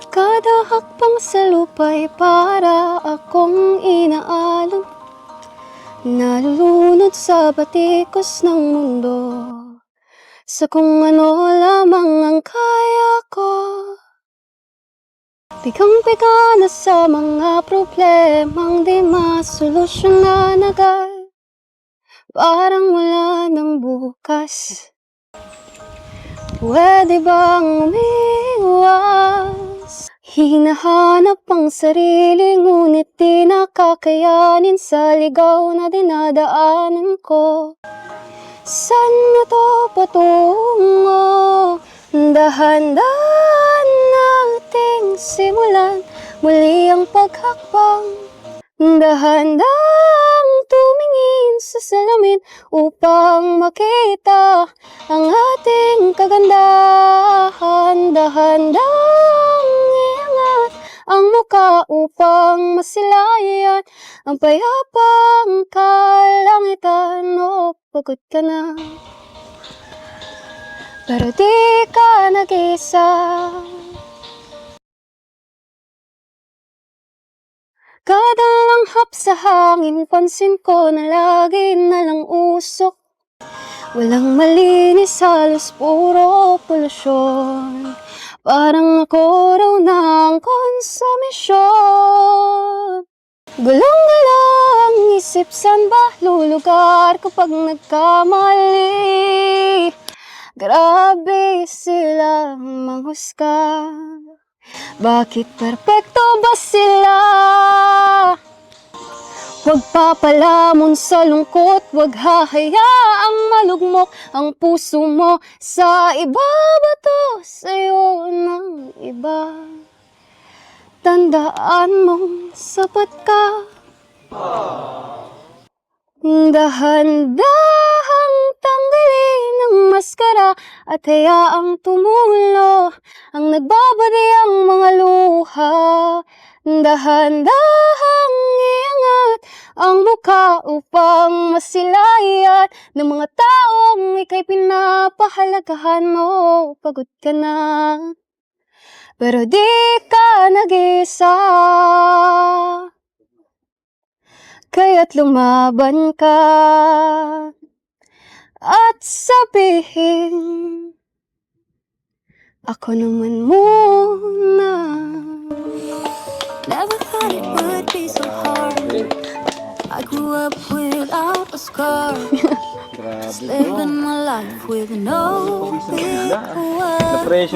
Kada hakbang sa lupa'y para akong inaalon, nalulunod sa batikos ng mundo, sa kung ano lamang ang kaya ko. Bigang-biga na sa mga problemang di masolusyonan agad, parang wala ng bukas. Pwede bang umiwas? Hinahanap ang sarili, ngunit di nakakayanin sa ligaw na dinadaanan ko. Saan na to patungo? Dahan-dahan nating simulan muli ang paghakbang. Dahan-dahang tumingin sa salamin upang makita ang ating kagandahan. Dahan-dahang iangat ang muka upang masilayan ang payapang kalangitan. O pagod ka na, pero di ka nag-isa. Kada langhap sa hangin, pansin ko na lagi nalang usok. Walang malinis, halos puro polusyon. Parang ako raw ng konsumisyon. Gulong-gulang isip, saan ba lulugar kapag nagkamali? Grabe sila manghusga. Bakit perpekto ba sila? Huwag papalamon sa lungkot, huwag hahayaang malugmok ang puso mo sa iba. Bato sa'yo ng iba. Tandaan mong sapat ka. Dahan-dahang tanggalin ang maskara at hayaang tumulo ang nagbabadiyang mga luha. Dahan-dahang iangat ang mukha upang masilayan ng mga taong ika'y pinapahalagahan. O pagod ka na, pero di ka nag-isa. Kaya't lumaban ka at sabihin, ako naman muna. Never thought it would be so hard. I grew up without a scar. Just living my life with no big worries.